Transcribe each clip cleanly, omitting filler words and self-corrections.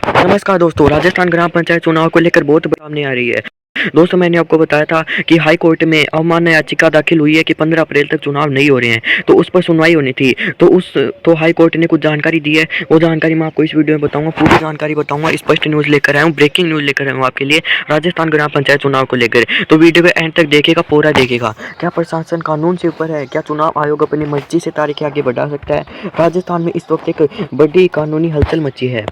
नमस्कार दोस्तों, राजस्थान ग्राम पंचायत चुनाव को लेकर बहुत बड़ी सामने आ रही है। दोस्तों, मैंने आपको बताया था कि हाई कोर्ट में अवमानना याचिका दाखिल हुई है कि 15 अप्रैल तक चुनाव नहीं हो रहे हैं, तो उस पर सुनवाई होनी थी। तो हाई कोर्ट ने कुछ जानकारी दी है। वो जानकारी मैं आपको इस वीडियो में बताऊंगा, पूरी जानकारी बताऊंगा। स्पष्ट न्यूज़ लेकर आया हूँ, ब्रेकिंग न्यूज़ लेकर आया हूँ आपके लिए राजस्थान ग्राम पंचायत चुनाव को लेकर। तो वीडियो को एंड तक देखेगा, पूरा देखेगा। क्या प्रशासन कानून से ऊपर है? क्या चुनाव आयोग अपनी मर्जी से तारीखें आगे बढ़ा सकता है? राजस्थान में इस वक्त एक बड़ी कानूनी हलचल मची है।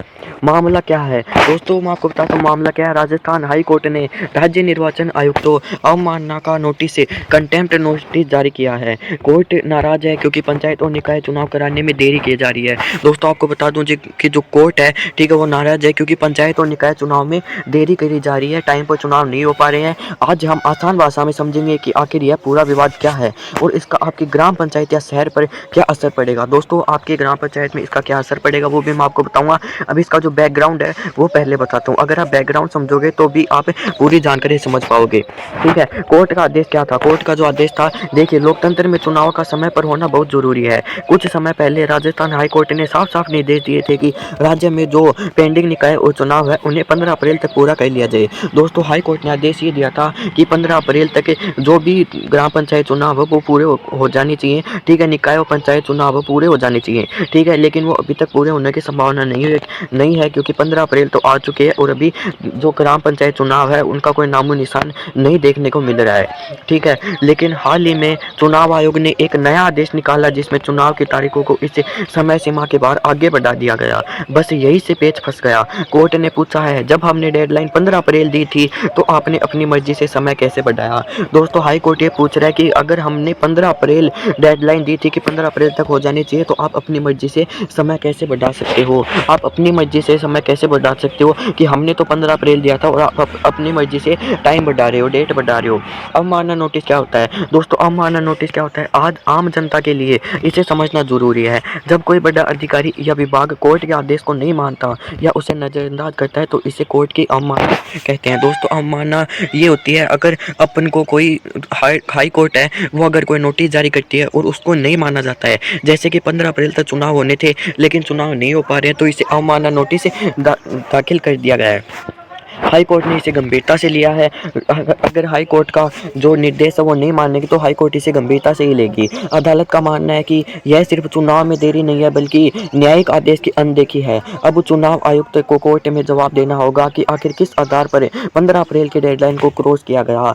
मामला क्या है दोस्तों, मैं आपको बताता हूँ मामला क्या है। राजस्थान हाई कोर्ट ने राज्य निर्वाचन आयुक्त को अवमानना का नोटिस, कंटेम्प्ट नोटिस जारी किया है। कोर्ट नाराज है क्योंकि पंचायत और निकाय चुनाव कराने में देरी की जा रही है। दोस्तों, आपको बता दूं कि जो कोर्ट है, ठीक है, वो नाराज है क्योंकि पंचायत और निकाय चुनाव में देरी करी जा रही है, टाइम पर चुनाव नहीं हो पा रहे हैं। आज हम आसान भाषा में समझेंगे कि आखिर यह पूरा विवाद क्या है और इसका आपकी ग्राम पंचायत या शहर पर क्या असर पड़ेगा। दोस्तों, आपके ग्राम पंचायत में इसका क्या असर पड़ेगा वो भी मैं आपको बताऊंगा। अब इसका जो बैकग्राउंड है वो पहले बताता हूँ। अगर आप बैकग्राउंड समझोगे तो भी आप पूरी जानकारी समझ पाओगे। ठीक है, कोर्ट का आदेश क्या था? कोर्ट का जो आदेश था, देखिए, लोकतंत्र में चुनाव का समय पर होना बहुत जरूरी है। कुछ समय पहले राजस्थान हाई कोर्ट ने साफ साफ निर्देश दिए थे कि राज्य में जो पेंडिंग निकाय और चुनाव है उन्हें 15 अप्रैल तक पूरा कर लिया जाए। दोस्तों, हाई कोर्ट ने आदेश ये दिया था कि 15 अप्रैल तक जो भी ग्राम पंचायत चुनाव है वो पूरे हो जानी चाहिए। ठीक है, निकाय और पंचायत चुनाव पूरे हो जाने चाहिए। ठीक है, लेकिन वो अभी तक पूरे होने की संभावना नहीं है क्योंकि 15 अप्रैल तो आ चुके हैं और अभी जो ग्राम पंचायत चुनाव है उनका कोई नामो निशान नहीं देखने को मिल रहा है। ठीक है, लेकिन हाल ही में चुनाव आयोग ने एक नया आदेश निकाला जिसमें चुनाव की तारीखों को इस समय सीमा के बाहर आगे बढ़ा दिया गया। बस यही से पेच फंस गया। कोर्ट ने पूछा है, जब हमने डेडलाइन 15 अप्रैल दी थी तो आपने अपनी मर्जी से समय कैसे बढ़ाया? दोस्तों, हाई कोर्ट ये पूछ रहा है कि अगर हमने 15 अप्रैल डेडलाइन दी थी कि 15 अप्रैल तक हो जानी चाहिए, तो आप अपनी मर्जी से समय कैसे बढ़ा सकते हो? आप अपनी मर्जी से समय कैसे बढ़ा सकते हो कि हमने तो 15 अप्रैल दिया था और आप अपनी मर्जी से टाइम बढ़ा रहे हो, डेट बढ़ा रहे हो। अवमानना नोटिस क्या होता है? दोस्तों, अवमानना नोटिस क्या होता है? आज आम जनता के लिए इसे समझना जरूरी है। जब कोई बड़ा अधिकारी या विभाग कोर्ट के आदेश को नहीं मानता या उसे नजरअंदाज करता है तो इसे कोर्ट की अवमानना कहते हैं। दोस्तों, अवमानना ये होती है अगर अपन को कोई हाई कोर्ट है वो अगर कोई नोटिस जारी करती है और उसको नहीं माना जाता है, जैसे कि 15 अप्रैल तक चुनाव होने थे लेकिन चुनाव नहीं हो पा रहे हैं, तो इसे अवमानना नोटिस दाखिल कर दिया गया है। हाई कोर्ट ने इसे गंभीरता से लिया है। अगर हाई कोर्ट का जो निर्देश है वो नहीं मानेगी तो हाई कोर्ट इसे गंभीरता से ही लेगी। अदालत का मानना है कि यह सिर्फ चुनाव में देरी नहीं है बल्कि न्यायिक आदेश की अनदेखी है। अब चुनाव आयुक्त को कोर्ट में जवाब देना होगा कि आखिर किस आधार पर 15 अप्रैल की डेडलाइन को क्रॉस किया गया।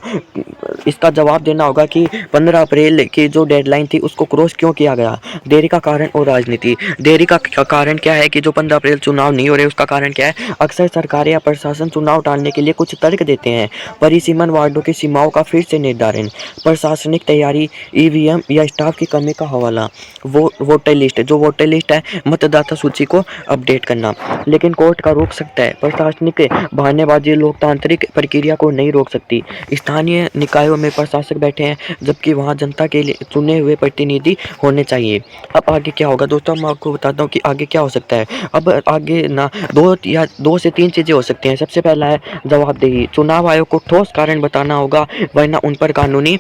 इसका जवाब देना होगा कि 15 अप्रैल की जो डेडलाइन थी उसको क्रॉस क्यों किया गया। देरी का कारण और राजनीति। देरी का कारण क्या है कि जो 15 अप्रैल चुनाव नहीं हो रहे, उसका कारण क्या है? अक्सर सरकारें या प्रशासन चुनाव टालने के लिए कुछ तर्क देते हैं। परिसीमन वार्डों की सीमाओं का फिर से निर्धारण, प्रशासनिक तैयारी, ईवीएम या स्टाफ की कमी का हवाला, वोटर लिस्ट, जो वोटर लिस्ट है मतदाता सूची को अपडेट करना। लेकिन कोर्ट का रोक सकता है, प्रशासनिक बहानेबाजी लोकतांत्रिक प्रक्रिया को नहीं रोक सकती। स्थानीय निकायों में प्रशासक बैठे हैं जबकि वहां जनता के लिए चुने हुए प्रतिनिधि होने चाहिए। अब आगे क्या होगा दोस्तों, मैं आपको बताता हूँ कि आगे क्या हो सकता है। अब आगे ना दो से तीन चीजें हो सकती हैं। सबसे पहला है जवाबदेही। चुनाव आयोग को ठोस कारण बताना होगा वरना उन पर कानूनी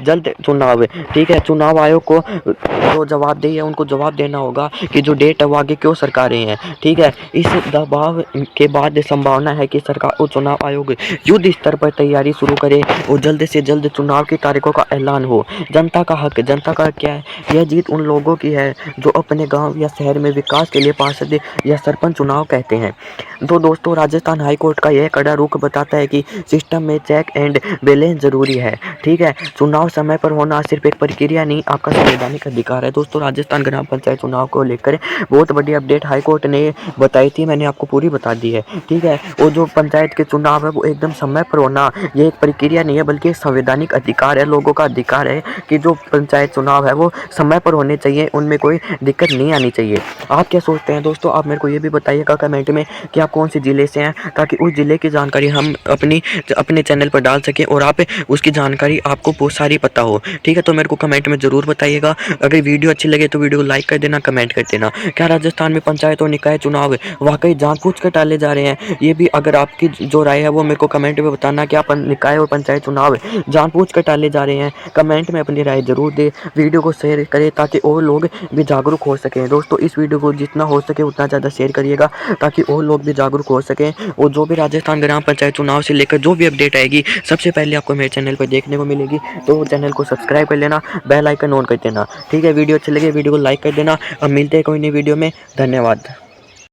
जल्द चुनाव। ठीक है, चुनाव आयोग को जो जवाबदेही है उनको जवाब देना होगा कि जो डेट है वो आगे क्यों सरका रहे हैं। ठीक है, इस दबाव के बाद संभावना है कि सरकार और चुनाव आयोग युद्ध स्तर पर तैयारी शुरू करे और जल्द से जल्द चुनाव की तारीखों का ऐलान हो। जनता का हक। जनता का क्या है? यह जीत उन लोगों की है जो अपने गांव या शहर में विकास के लिए पार्षद या सरपंच चुनाव कहते हैं। तो दोस्तों, राजस्थान हाई कोर्ट का यह कड़ा रुख बताता है कि सिस्टम में चेक एंड बैलेंस जरूरी है। ठीक है, चुनाव समय पर होना सिर्फ एक प्रक्रिया नहीं, आपका संवैधानिक अधिकार है। दोस्तों, राजस्थान ग्राम पंचायत चुनाव को लेकर बहुत बड़ी अपडेट हाई कोर्ट ने बताई थी, मैंने आपको पूरी बता दी है। ठीक है, और जो पंचायत के चुनाव है वो एकदम समय पर होना ये एक प्रक्रिया नहीं है बल्कि एक संवैधानिक अधिकार है। लोगों का अधिकार है कि जो पंचायत चुनाव है वो समय पर होने चाहिए, उनमें कोई दिक्कत नहीं आनी चाहिए। आप क्या सोचते हैं दोस्तों? आप मेरे को ये भी बताइएगा कमेंट में कि आप कौन से जिले से हैं, ताकि उस उस ज़िले की जानकारी हम अपने चैनल पर डाल सकें और आप उसकी जानकारी आपको बहुत सारी पता हो। ठीक है, तो मेरे को कमेंट में ज़रूर बताइएगा। अगर वीडियो अच्छी लगे तो वीडियो को लाइक कर देना, कमेंट कर देना। क्या राजस्थान में पंचायत और निकाय चुनाव वाकई जानबूझ कर टाले जा रहे हैं? ये भी अगर आपकी जो राय है वो मेरे को कमेंट में बताना। क्या निकाय और पंचायत चुनाव जानबूझ कर टाले जा रहे हैं? कमेंट में अपनी राय ज़रूर दें। वीडियो को शेयर करें ताकि और लोग भी जागरूक हो सकें। दोस्तों, इस वीडियो को जितना हो सके उतना ज़्यादा शेयर करिएगा ताकि और लोग भी जागरूक हो सकें। और जो भी राजस्थान ग्राम पंचायत चुनाव से लेकर जो भी अपडेट आएगी सबसे पहले आपको मेरे चैनल पर देखने को मिलेगी। तो चैनल को सब्सक्राइब कर लेना, बेल आइकन ऑन कर देना। ठीक है, वीडियो अच्छी लगे वीडियो को लाइक कर देना। अब मिलते हैं कोई नई वीडियो में। धन्यवाद।